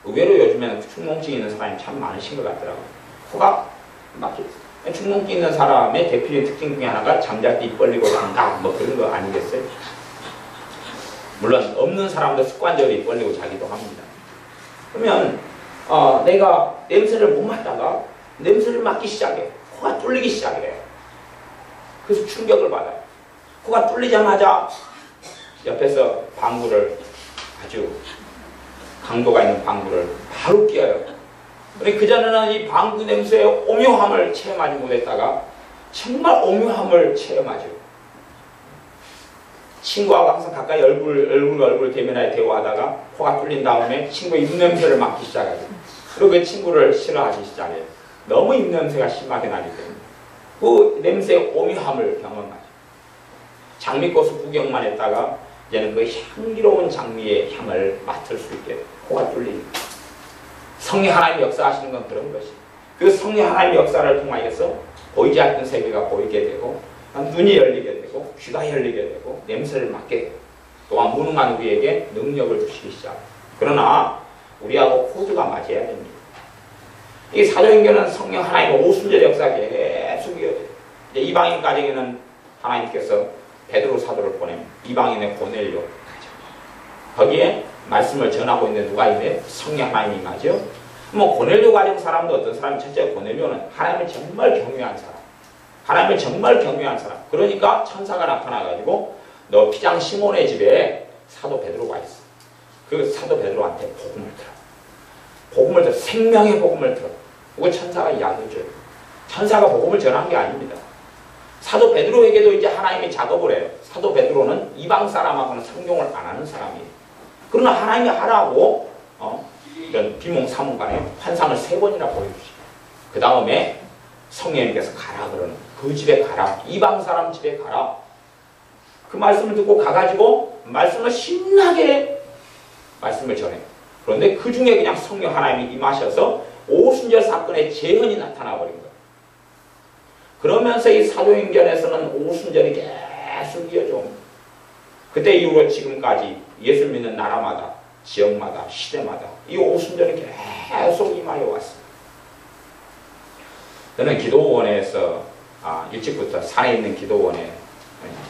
의외로 요즘에는 충농증 있는 사람이 참 많으신 것 같더라고요. 코가 막혀 있어요. 충농증 있는 사람의 대표적인 특징 중에 하나가 잠잘 때 입 벌리고 잔다 뭐 그런 거 아니겠어요? 물론 없는 사람도 습관적으로 입 벌리고 자기도 합니다. 그러면 내가 냄새를 못 맡다가 냄새를 맡기 시작해. 코가 뚫리기 시작해요. 그래서 충격을 받아요. 코가 뚫리자마자 옆에서 방구를 아주 강도가 있는 방구를 바로 끼워요. 그전에는 이 방구 냄새의 오묘함을 체험하지 못했다가 정말 오묘함을 체험하죠. 친구하고 항상 가까이 얼굴 대면하여 대화하다가 코가 뚫린 다음에 친구의 입냄새를 맡기 시작하죠. 그리고 그 친구를 싫어하기 시작해요. 너무 입냄새가 심하게 나기 때문에. 그 냄새의 오묘함을 경험하죠. 장미꽃을 구경만 했다가 이제는 그 향기로운 장미의 향을 맡을 수 있게 코가 뚫리니까. 성령 하나님이 역사하시는 건 그런 것이. 그 성령 하나님의 역사를 통하여서 보이지 않던 세계가 보이게 되고 눈이 열리게 되고 귀가 열리게 되고 냄새를 맡게 되고 또한 무능한 우리에게 능력을 주시기 시작합니다. 그러나 우리하고 코드가 맞아야 됩니다. 이 사도행전은 성령 하나님의 오순절 역사가 계속 이어져요. 이방인 가정에는 하나님께서 베드로 사도를 보내면 이방인의 고넬료 거기에 말씀을 전하고 있는 누가 있네? 성령 하나님이 임하죠. 뭐 고넬료 가정 사람도 어떤 사람이 첫째 고넬료는 하나님을 정말 경외한 사람. 하나님을 정말 경외한 사람. 그러니까 천사가 나타나가지고 너 피장 시몬의 집에 사도 베드로가 있어. 그 사도 베드로한테 복음을 들어. 복음을 들어. 생명의 복음을 들어. 그거 천사가 이야기해줘요. 천사가 복음을 전한 게 아닙니다. 사도 베드로에게도 이제 하나님이 작업을 해요. 사도 베드로는 이방 사람하고는 상종을 안 하는 사람이에요. 그러나 하나님이 하라고 이런 비몽사몽간에 환상을 3번이나 보여주시고 그 다음에 성령님께서 가라 그러는 그 집에 가라. 이방 사람 집에 가라. 그 말씀을 듣고 가가지고 말씀을 신나게 말씀을 전해요. 그런데 그 중에 그냥 성령 하나님이 임하셔서 오순절 사건의 재현이 나타나 버린 거예요. 그러면서 이 사도행전에서는 오순절이 계속 이어져 옵니다. 그때 이후로 지금까지 예수 믿는 나라마다 지역마다 시대마다 이 오순절이 계속 임하여 왔습니다. 저는 기도원에서 일찍부터 산에 있는 기도원에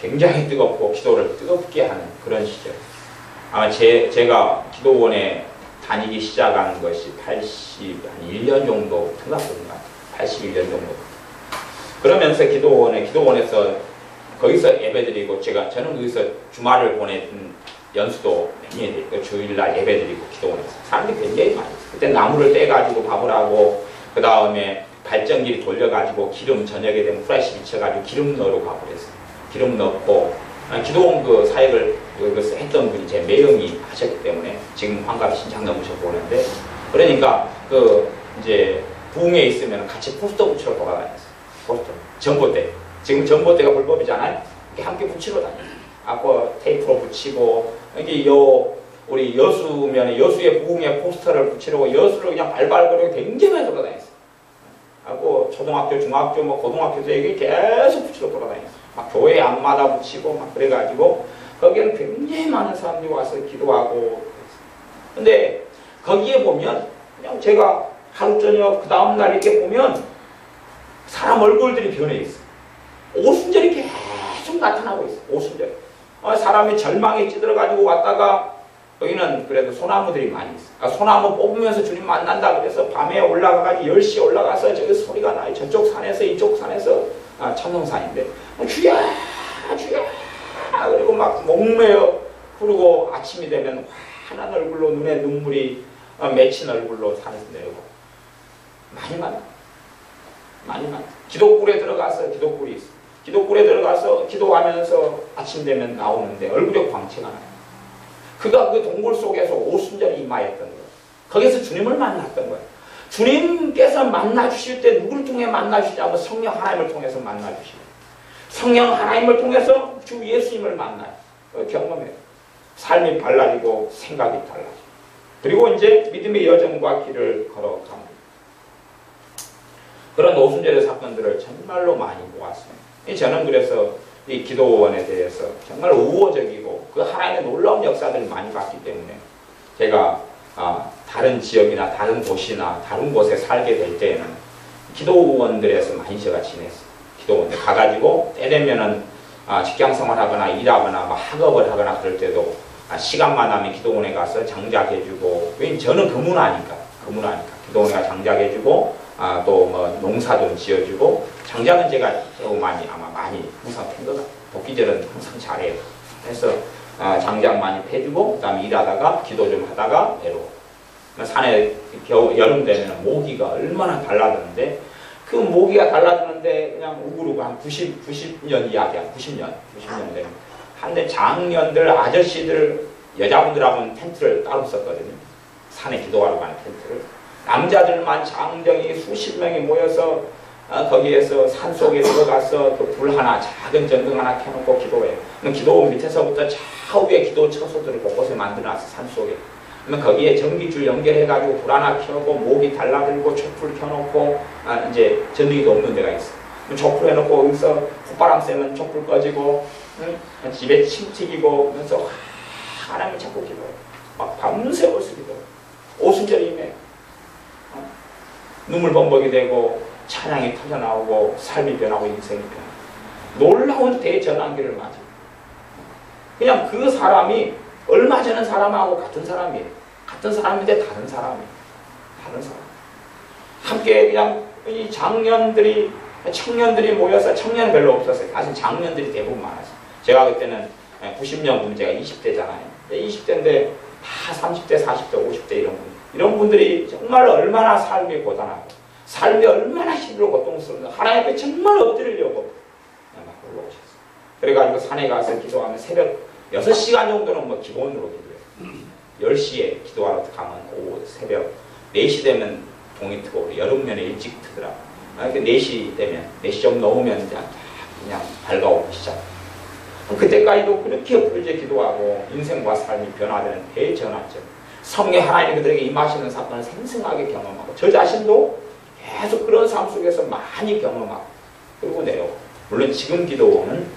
굉장히 뜨겁고 기도를 뜨겁게 하는 그런 시절. 아마 제가 기도원에 다니기 시작한 것이 81년 정도 생각합니다. 81년 정도. 그러면서 기도원에서 거기서 예배드리고 저는 거기서 주말을 보내는 연수도 몇 년이 됐고 주일날 예배드리고 기도원에서 사람들이 굉장히 많이 있어요. 그때 나무를 떼가지고 밥을 하고 그 다음에 발전기를 돌려가지고 기름 저녁에 되면 프라이시 미쳐가지고 기름 넣으러 가고 그랬어요. 기름 넣고 기도원 그 사역을 했던 분이 제 매형이 하셨기 때문에 지금 환갑이 신장 넘으셨고 그러는데 그러니까 그 이제 부흥에 있으면 같이 포스터 붙이러 돌아다녔어요. 포스터 전봇대 지금 전봇대가 불법이잖아요. 이렇게 함께 붙이러 다녀요. 아까 테이프로 붙이고 여기 우리 여수면 여수의 부흥의 포스터를 붙이려고 여수를 그냥 발발거리고 굉장히 많이 돌아다녔어요. 하고 초등학교, 중학교, 뭐 고등학교도 여기 계속 붙이러 돌아다녔어요. 막 교회 앞마다 붙이고 막 그래가지고 거기에는 굉장히 많은 사람들이 와서 기도하고. 근데 거기에 보면 그냥 제가 하루 저녁 그 다음날 이렇게 보면 사람 얼굴들이 변해 있어요. 오순절이 계속 나타나고 있어요. 오순절. 사람이 절망에 찌들어가지고 왔다가 여기는 그래도 소나무들이 많이 있어요. 소나무 뽑으면서 주님 만난다 그래서 밤에 올라가가지고 10시에 올라가서 저기 소리가 나요. 저쪽 산에서 이쪽 산에서 천성산인데 주야 주야 그리고 막 목매어 부르고 아침이 되면 환한 얼굴로 눈에 눈물이 맺힌 얼굴로 산에서 내려오고 많이 기도굴에 들어가서 기도굴이 있어. 기도굴에 들어가서 기도하면서 아침 되면 나오는데 얼굴에 광채가 나요. 그가 그 동굴 속에서 오순절이 임하였던 거예요. 거기서 주님을 만났던 거예요. 주님께서 만나주실 때 누구를 통해 만나주시냐면 성령 하나님을 통해서 만나주시고 성령 하나님을 통해서 주 예수님을 만나요. 경험해요. 삶이 달라지고 생각이 달라지고 그리고 이제 믿음의 여정과 길을 걸어갑니다. 그런 오순절의 사건들을 정말로 많이 보았습니다. 저는 그래서 이 기도원에 대해서 정말 우호적이고 그 하나님의 놀라운 역사들을 많이 봤기 때문에 제가 다른 지역이나 다른 도시나 다른 곳에 살게 될 때에는 기도원들에서 많이 제가 지냈어요. 기도원에 가가지고 때 되면은 직장생활하거나 일하거나 학업을 하거나 그럴 때도 시간만 나면 기도원에 가서 장작해주고 왜냐면 저는 근무나니까 기도원에 가서 장작해주고 또 뭐 농사도 지어주고 장작은 제가 많이 항상 팬 것 같아요. 복귀절은 항상 잘해요. 그래서 장작 많이 패주고 그 다음에 일하다가 기도 좀 하다가 내려오고 산에 여름 되면 모기가 얼마나 달라드는데 그 모기가 달라드는데 그냥 우글우글 한 90년 이야기야. 90년 되면 한데 장년들 아저씨들 여자분들하고는 텐트를 따로 썼거든요. 산에 기도하러 가는 텐트를 남자들만 장정이 수십 명이 모여서 거기에서 산속에 들어가서 또 불 하나 작은 전등 하나 켜놓고 기도해요. 기도 밑에서부터 좌우에 기도 처소들을 곳곳에 만들어놨어. 산속에 그러면 거기에 전기줄 연결해가지고 불 하나 켜고 모기 달라들고 촛불 켜놓고 이제 전등이도 없는 데가 있어. 그럼 촛불 해놓고 여기서 콧바람 쐬면 촛불 꺼지고 집에 침 튀기고 그래서 하나님이 자꾸 기도해. 막 밤새 올수 기도해. 오순절이네. 눈물 범벅이 되고 찬양이 터져나오고 삶이 변하고 인생이 변하고 놀라운 대전환기를 맞아. 그냥 그 사람이 얼마 전에 사람하고 같은 사람이에요. 같은 사람인데 다른 사람이에요. 다른 사람. 함께 그냥 이 청년들이 모여서 청년은 별로 없었어요. 사실 장년들이 대부분 많았어요. 제가 그때는 90년 문제가 20대잖아요. 20대인데 다 30대, 40대, 50대 이런 분들이 정말 얼마나 삶이 고단하고 삶이 얼마나 힘들고 고통스러운데 하나님 앞에 정말 엎드리려고 막 올라오셨어요. 그래가지고 산에 가서 기도하면 새벽 6시간 정도는 뭐 기본으로 기도해요. 10시에 기도하러 가면 오후 새벽 4시 되면 동이 트고 여름면에 일찍 트더라고. 4시 되면 4시 좀 넘으면 그냥 밝아오기 시작. 그때까지도 그렇게 엎드려 기도하고 인생과 삶이 변화되는 대전환점. 성령 하나님이 그들에게 임하시는 사건을 생생하게 경험하고 저 자신도 계속 그런 삶 속에서 많이 경험하고 그리고 내려오고 물론 지금 기도는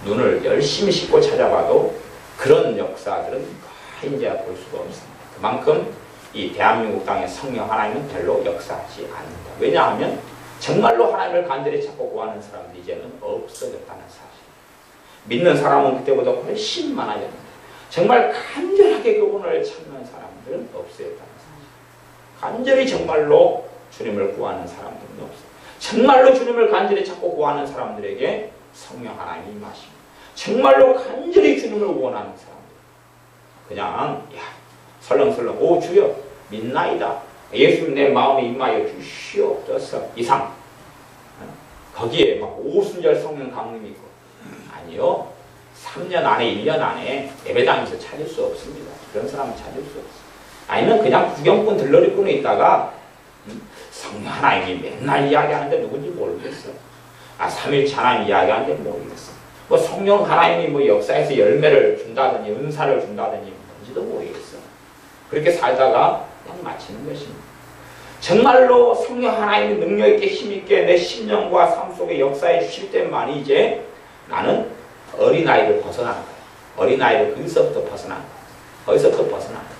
눈을 열심히 씻고 찾아봐도 그런 역사들은 거의 이제 볼 수가 없습니다. 그만큼 이 대한민국 땅의 성령 하나님은 별로 역사하지 않는다. 왜냐하면 정말로 하나님을 간절히 찾고 구하는 사람들이 이제는 없어졌다는 사실. 믿는 사람은 그때보다 훨씬 많아졌는데 정말 간절하게 그분을 찾는 사람들은 없어졌다는 사실. 간절히 정말로 주님을 구하는 사람들은 없어요. 정말로 주님을 간절히 찾고 구하는 사람들에게 성령 하나님이 임하십니다. 정말로 간절히 주님을 원하는 사람들. 그냥 설렁설렁 오 주여 믿나이다. 예수님 내 마음에 임하여 주시옵소서 이상. 거기에 막 오순절 성령 강림이 있고 아니요. 3년 안에 1년 안에 예배당에서 찾을 수 없습니다. 그런 사람은 찾을 수 없어요. 아니면 그냥 구경꾼 들러리꾼에 있다가 성령 하나님이 맨날 이야기하는데 누군지 모르겠어. 3일째 하나님 이야기하는데 모르겠어. 뭐 성령 하나님이 뭐 역사에서 열매를 준다더니 은사를 준다더니 뭔지도 모르겠어. 그렇게 살다가 그냥 마치는 것입니다. 정말로 성령 하나님이 능력있게 힘있게 내 심령과 삶 속에 역사해 주실 때만이 이제 나는 어린아이를 벗어나는 거야. 어린아이를 거기서부터 벗어나는 거야. 거기서부터 벗어나는 거야.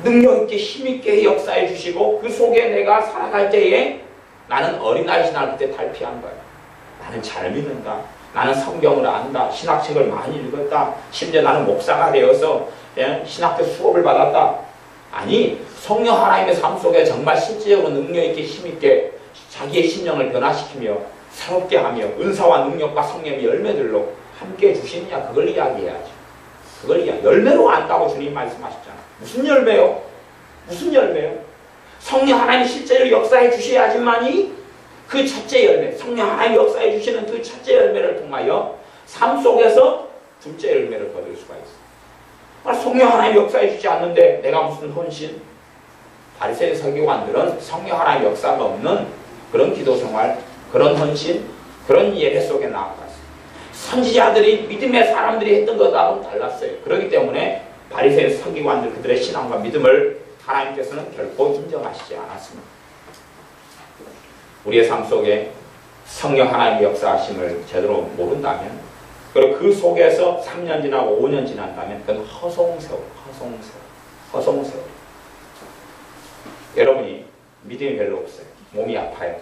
능력있게 힘있게 역사해 주시고 그 속에 내가 살아갈 때에 나는 어린아이 신앙을 그때 탈피한 거야. 나는 잘 믿는다. 나는 성경을 안다. 신학책을 많이 읽었다. 심지어 나는 목사가 되어서 신학교 수업을 받았다. 아니 성령 하나님의 삶 속에 정말 실질적으로 능력있게 힘있게 자기의 심령을 변화시키며 새롭게 하며 은사와 능력과 성령의 열매들로 함께 주시느냐 그걸 이야기해야죠. 그걸 열매로 안다고 주님 말씀하셨잖아. 무슨 열매요? 무슨 열매요? 성령 하나님이 실제로 역사해 주셔야지만이 그 첫째 열매, 성령 하나님이 역사해 주시는 그 첫째 열매를 통하여 삶 속에서 둘째 열매를 거둘 수가 있어. 성령 하나님이 역사해 주지 않는데 내가 무슨 헌신? 바리새인 서기관들은 성령 하나님의 역사가 없는 그런 기도 생활, 그런 헌신, 그런 예배 속에 나아갔어요. 선지자들이 믿음의 사람들이 했던 것하고는 달랐어요. 그렇기 때문에 바리새인 서기관들 그들의 신앙과 믿음을 하나님께서는 결코 인정하시지 않았습니다. 우리의 삶 속에 성령 하나님의 역사하심을 제대로 모른다면 그리고 그 속에서 3년 지나고 5년 지난다면 그건 허송세월. 여러분이 믿음이 별로 없어요. 몸이 아파요.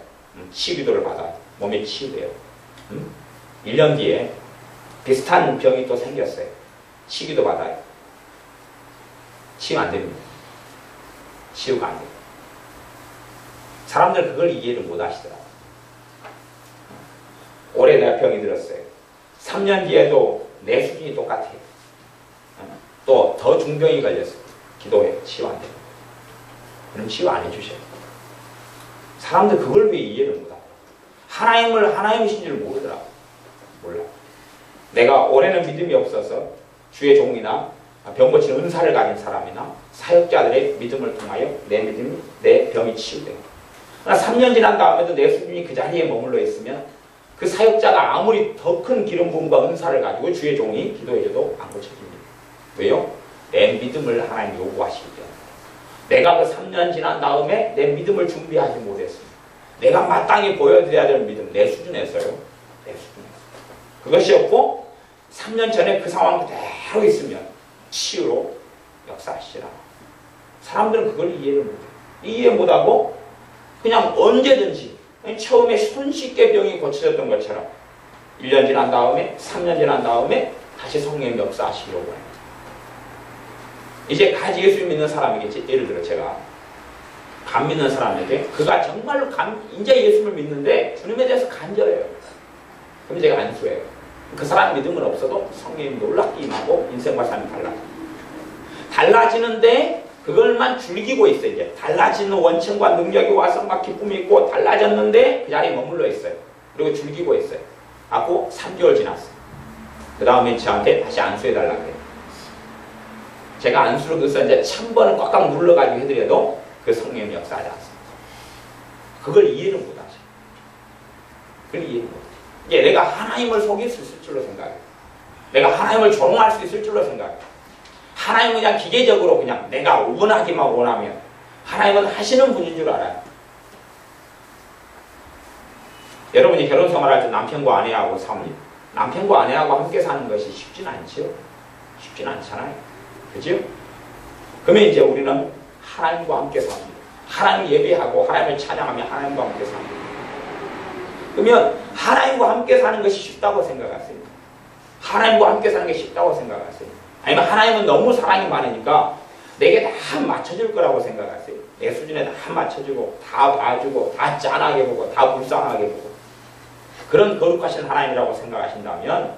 치유기도를 받아요. 몸이 치유돼요. 1년 뒤에 비슷한 병이 또 생겼어요. 치유기도 받아요. 치유 안 됩니다. 치유가 안 돼요. 사람들 그걸 이해를 못 하시더라고요. 올해 내가 병이 들었어요. 3년 뒤에도 내 수준이 똑같아요. 또 더 중병이 걸렸어요. 기도해. 치유 안 돼요. 그럼 치유 안 해주셔요. 사람들 그걸 왜 이해를 못 하고 하나님이신 줄 모르더라고요. 몰라. 내가 올해는 믿음이 없어서 주의 종이나 병 고치는 은사를 가진 사람이나 사역자들의 믿음을 통하여 내 병이 치유돼요. 그러나 3년 지난 다음에도 내 수준이 그 자리에 머물러 있으면 그 사역자가 아무리 더 큰 기름 부음과 은사를 가지고 주의 종이 기도해줘도 안 고쳐집니다. 왜요? 내 믿음을 하나님 요구하시기 때문에 내가 그 3년 지난 다음에 내 믿음을 준비하지 못했습니다. 내가 마땅히 보여드려야 될 믿음, 내 수준에서요. 내 수준에서. 그것이었고 3년 전에 그 상황 그대로 있으면 치유로 역사하시라. 사람들은 그걸 이해를 못해요. 이해 못하고 그냥 언제든지 처음에 손쉽게 병이 고쳐졌던 것처럼 1년 지난 다음에 3년 지난 다음에 다시 성령 역사하시려고 해요. 이제 가지 예수 믿는 사람이겠지. 예를 들어 제가 감 믿는 사람에게 그가 정말로 이제 예수를 믿는데 주님에 대해서 간절해요. 그럼 제가 안수해요. 그 사람 믿음은 없어도 성령이 놀랍게 임하고 인생과 삶이 달라지는데 그걸만 즐기고 있어요. 이제 달라지는 원천과 능력이 와서 막 기쁨이 있고 달라졌는데 그 자리에 머물러 있어요. 그리고 즐기고 있어요. 하고 3개월 지났어요. 그 다음에 저한테 다시 안수해달라고 해요. 제가 안수를 그래서 이제 1000번을 꽉꽉 눌러가지고 해드려도 그 성령의 역사하지 않습니다. 그걸 이해는 못하죠. 그걸 이해는 못해요. 이게 내가 하나님을 속일 수 있을 줄로 생각해요. 내가 하나님을 조롱할 수 있을 줄로 생각해요. 하나님은 그냥 기계적으로 그냥 내가 원하기만 원하면 하나님은 하시는 분인 줄 알아요. 여러분이 결혼 생활할 때 남편과 아내하고 삽니다. 남편과 아내하고 함께 사는 것이 쉽지는 않죠. 쉽지는 않잖아요. 그죠? 그러면 이제 우리는 하나님과 함께 삽니다. 하나님 예배하고 하나님을 찬양하며 하나님과 함께 삽니다. 그러면 하나님과 함께 사는 것이 쉽다고 생각하세요? 하나님과 함께 사는 게 쉽다고 생각하세요? 아니면 하나님은 너무 사랑이 많으니까 내게 다 맞춰줄 거라고 생각하세요? 내 수준에 다 맞춰주고 다 봐주고 다 짠하게 보고 다 불쌍하게 보고 그런 거룩하신 하나님이라고 생각하신다면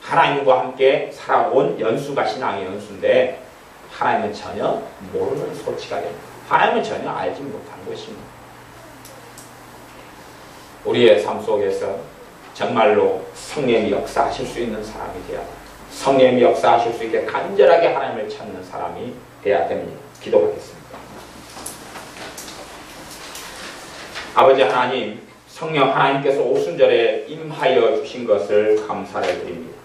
하나님과 함께 살아온 연수가 신앙의 연수인데 하나님은 전혀 모르는 소치가 됩니다. 하나님은 전혀 알지 못한 것입니다. 우리의 삶 속에서 정말로 성령이 역사하실 수 있는 사람이 되어야 합니다. 성령이 역사하실 수 있게 간절하게 하나님을 찾는 사람이 되어야 됩니다. 기도하겠습니다. 아버지 하나님, 성령 하나님께서 오순절에 임하여 주신 것을 감사를 드립니다.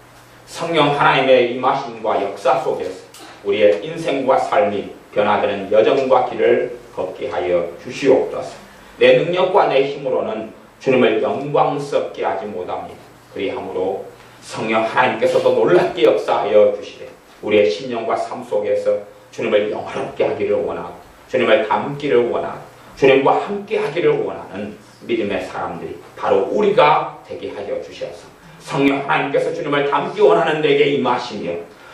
성령 하나님의 임하심과 역사 속에서 우리의 인생과 삶이 변화되는 여정과 길을 걷게 하여 주시옵소서. 내 능력과 내 힘으로는 주님을 영광스럽게 하지 못합니다. 그리함으로 성령 하나님께서도 놀랍게 역사하여 주시되 우리의 심령과 삶 속에서 주님을 영화롭게 하기를 원하고 주님을 닮기를 원하고 주님과 함께 하기를 원하는 믿음의 사람들이 바로 우리가 되게 하여 주셔서 성령 하나님께서 주님을 닮기 원하는 내게 임하시며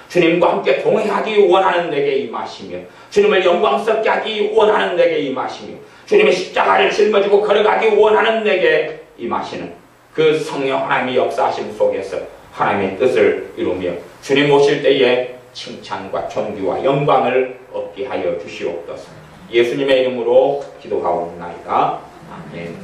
주님과 함께 동행하기 원하는 내게 임하시며 주님을 영광스럽게 하기 원하는 내게 임하시며 주님의 십자가를 짊어지고 걸어가기 원하는 내게 임하시는 그 성령 하나님의 역사하심 속에서 하나님의 뜻을 이루며 주님 오실 때에 칭찬과 존귀와 영광을 얻게 하여 주시옵소서. 예수님의 이름으로 기도하옵나이다. 아멘.